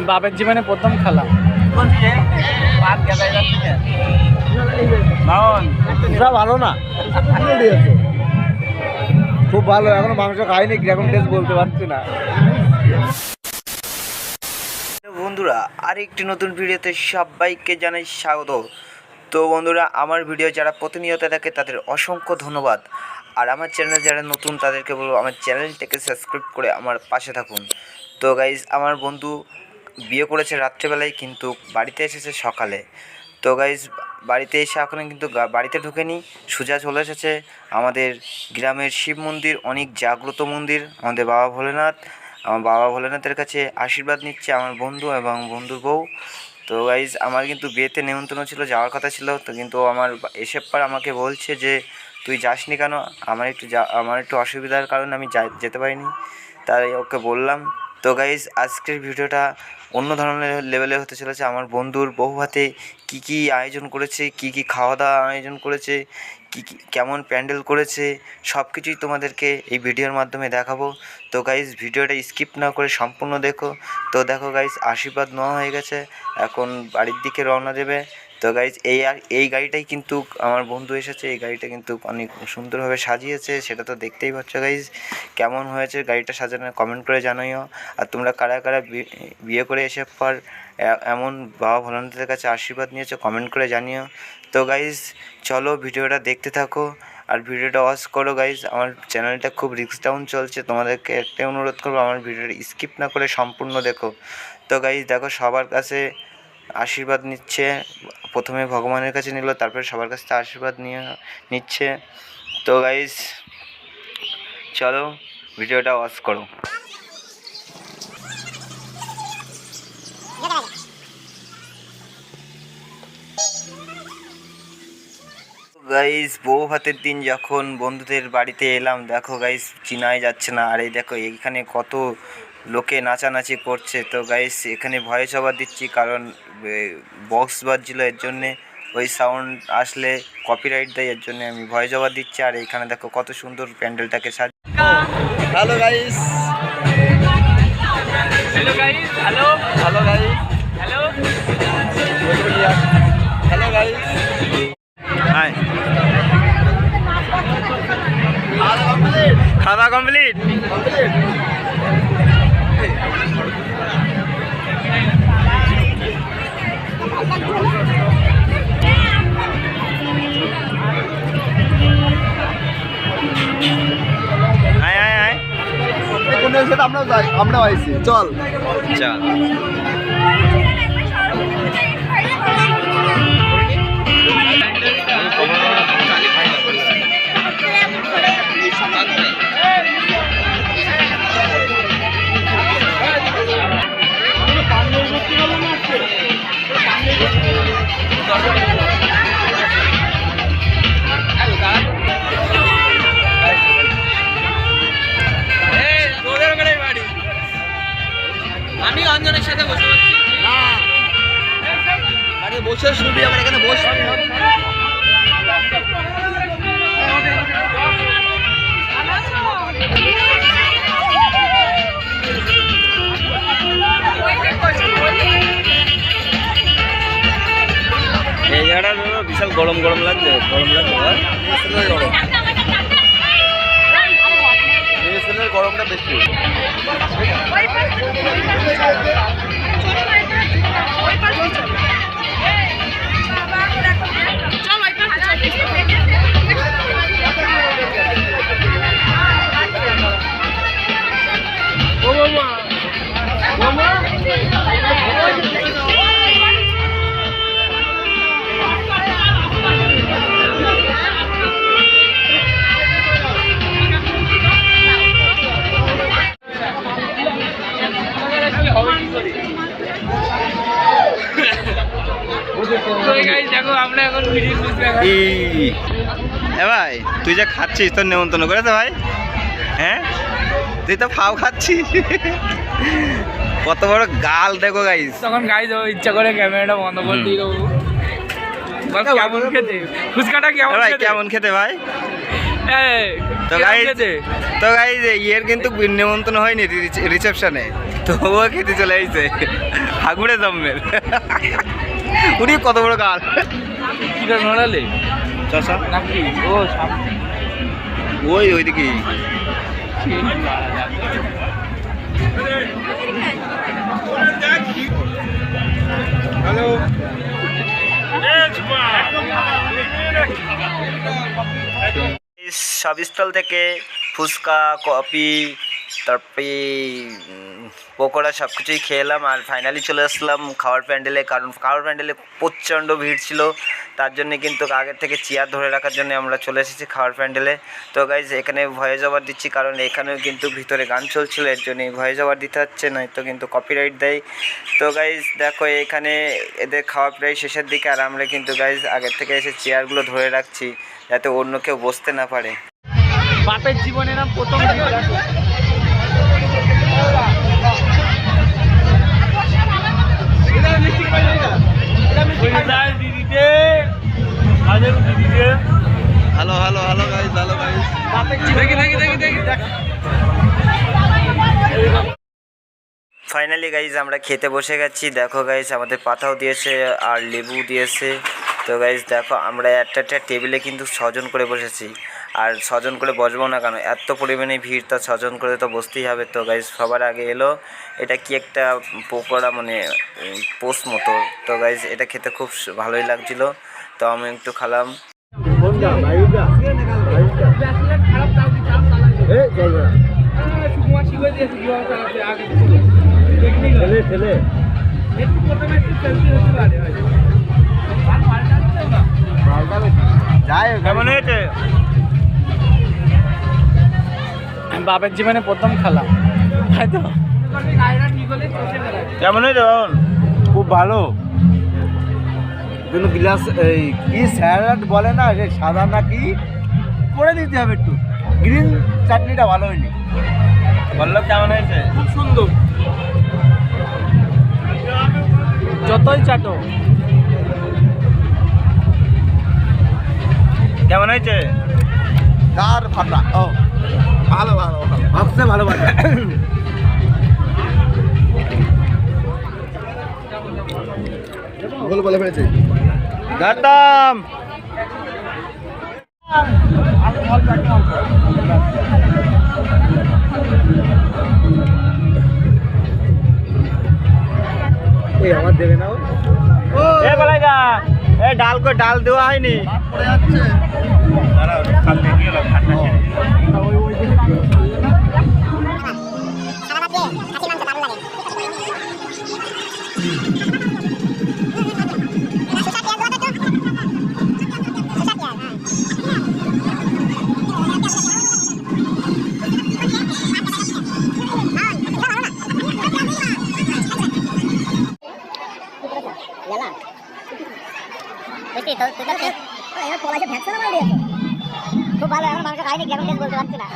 বাপের জীবনে প্রথম খেলা। ভালো না, খুব ভালো। এখনো মাংস খাইনি, কিরকম টেস্ট বলতে পারছি না। বন্ধুরা, আরেকটি নতুন ভিডিওতে সবাইকে জানাই স্বাগত। তো বন্ধুরা, আমার ভিডিও যারা প্রতিনিয়ত দেখে তাদের অসংখ্য ধন্যবাদ। আর আমার চ্যানেল যারা নতুন তাদেরকে বলবো আমার চ্যানেলটাকে সাবস্ক্রাইব করে আমার পাশে থাকুন। তো গাইজ, আমার বন্ধু বিয়ে করেছে রাত্রেবেলায়, কিন্তু বাড়িতে এসেছে সকালে। তো গাইজ, বাড়িতে এসে এখনও কিন্তু বাড়িতে ঢুকেনি, সোজা চলে এসেছে আমাদের গ্রামের শিব মন্দির, অনেক জাগ্রত মন্দির, আমাদের বাবা ভোলেনাথ। আমার বাবা ভোলেনাথের কাছে আশীর্বাদ নিচ্ছে আমার বন্ধু এবং বন্ধুর বউ। তো গাইজ, আমার কিন্তু বিয়েতে নেমন্তন্ন ছিল, যাওয়ার কথা ছিল, তো কিন্তু আমার এসে পর আমাকে বলছে যে তুই যাসনি কেন। আমার একটু অসুবিধার কারণে আমি যেতে পারিনি, তাই ওকে বললাম। তো গাইজ, আজকের ভিডিওটা অন্য ধরনের লেভেলে হতে চলেছে। আমার বন্ধুর বউ ভাতে কী কী আয়োজন করেছে, কী কী খাওয়া দাওয়া আয়োজন করেছে, কেমন প্যান্ডেল করেছে, সব কিছুই তোমাদেরকে এই ভিডিওর মাধ্যমে দেখাবো। তো গাইজ, ভিডিওটা স্কিপ না করে সম্পূর্ণ দেখো। তো দেখো গাইজ, আশীর্বাদ নেওয়া হয়ে গেছে, এখন বাড়ির দিকে রওনা দেবে। তো গাইজ, এই গাড়িটাই কিন্তু আমার বন্ধু এসেছে, এই গাড়িটা কিন্তু অনেক সুন্দরভাবে সাজিয়েছে, সেটা তো দেখতেই পাচ্ছ গাইজ। কেমন হয়েছে গাড়িটা সাজানো কমেন্ট করে জানাইও। আর তোমরা কারা কারা বিয়ে করে এসে পর এমন বাবা ভোলেনাথের কাছে আশীর্বাদ নিয়েছো কমেন্ট করে জানিও। তো গাইজ, চলো ভিডিওটা দেখতে থাকো আর ভিডিওটা ওয়াচ করো গাইজ। আমার চ্যানেলটা খুব রিস্ক ডাউন চলছে, তোমাদেরকে একটাই অনুরোধ করবো, আমার ভিডিওটা স্কিপ না করে সম্পূর্ণ দেখো। তো গাইজ দেখো, সবার কাছে আশীর্বাদ নিচ্ছে, প্রথমে ভগবানের কাছে নিল, তারপরে সবার কাছে আশীর্বাদ নিচ্ছে। তো গাইজ, চলো ভিডিওটা ওয়াচ করো। গাইজ, বউ ভাতের দিন যখন বন্ধুদের বাড়িতে এলাম, দেখো গাইজ, চিনাই যাচ্ছে না। আর এই দেখো, এইখানে কত লোকে নাচানাচি করছে। তো গাইজ, এখানে ভয়েস ওভার দিচ্ছি, কারণ বক্স বাজছিল, এর জন্যে ওই সাউন্ড আসলে কপিরাইট দেয়, এর জন্য আমি ভয়েস ওভার দিচ্ছি। আর এইখানে দেখো কত সুন্দর প্যান্ডেলটাকে সাজ। Hello guys, hello guys, hello hello guys, hello hello guys. Hi, খাওয়া কমপ্লিট। আমরাও আইছি, চল চল। আমি অঞ্জনের সাথে বসে পাচ্ছি না, আরে বসে শুবি, আমার এখানে বসবি। এই জায়গাটা বিশাল গরম গরম লাগছে, গরম লাগছে, গরমটা বেশি। দেখো, আমরা এখন ভাই, তুই যা খাচ্ছিস তোর নেমন্তন্ন করেছে ভাই। হ্যাঁ, তুই তো ফাও খাচ্ছিস, কত বড় গাল দেখো গাইস। তখন গাইজ ইচ্ছা করে ক্যামেরাটা বন্ধ করে দিয়ে দেবো। কেমন খেতে ফুচকাটা, কেমন খেতে ভাই? তো গাইজ, ইয়ের কিন্তু নিমন্ত্রণ হয়নি রিসেপশনে, তো ও খেতে চলে আসছে। হাগুড়ে জম্মের উনি কত বড় গাল কিটা নড়ালে চাষা নাকি ও সামনে ওইদিকে হ্যালো সব স্টল থেকে ফুচকা কফি তারপরে পকোড়া সব কিছুই খেলাম আর ফাইনালি চলে আসলাম খাওয়ার প্যান্ডেলে, কারণ খাওয়ার প্যান্ডেলে প্রচণ্ড ভিড় ছিল, তার জন্য কিন্তু আগের থেকে চেয়ার ধরে রাখার জন্য আমরা চলে এসেছি খাওয়ার প্যান্ডেলে। তো গাইজ এখানে ভয়েস ওভার দিচ্ছি, কারণ এখানেও কিন্তু ভিতরে গান চলছিল, এর জন্য ভয়েস ওভার দিতে হচ্ছে, নয়তো কিন্তু কপিরাইট দেয়। তো গাইজ দেখো এখানে এদের খাওয়া প্রায় শেষের দিকে, আর আমরা কিন্তু গাইজ আগের থেকে এসে চেয়ারগুলো ধরে রাখছি যাতে অন্য কেউ বসতে না পারে। বাপের জীবনে না প্রথম hello hello hello guys, hello guys, finally guys আমরা খেতে বসে গেছি। দেখো গাইজ আমাদের পাতাও দিয়েছে আর লেবু দিয়েছে। তো গাইজ দেখো আমরা একটা টেবিলে কিন্তু 6 জন করে বসেছি, আর 6 জন করে বসবো না কেন, এত পরিমাণে ভিড়, তা 6 জন করে তো বসতেই হবে। তো গাইজ সবার আগে এলো এটা কি একটা পকোড়া, মানে পোস্ট মতো। তো গাইজ এটা খেতে খুব ভালোই লাগছিল, তো আমি একটু খেলাম। বাপের জীবনে প্রথম খেলা, তাই তো? কেমন হয়েছে বাবন? খুব ভালো, কিন্তু গ্লাস এই কি স্যালাড বলে না, যে সাদা না কি করে দিতে হবে, একটু গ্রিন চাটনিটা ভালো হয়নি। বললো কেমন হয়েছে? খুব সুন্দর, যতই চাটো। কেমন হয়েছে? কার ফাটা? ও ভালো ভালো ভালো, ভাবছে ভালো ভালো। গোল বলে ফেলেছে দাঁড়াম। এই আমার দেবে না, এ বলাইগা, এ ডাল দেওয়া হয়নি। পড়ে যাচ্ছে। দাঁড়াও, খালি গেল ঠান্ডা খুব ভালো, এখন মাংস খাইনি, কেমন বলতে পারছি না।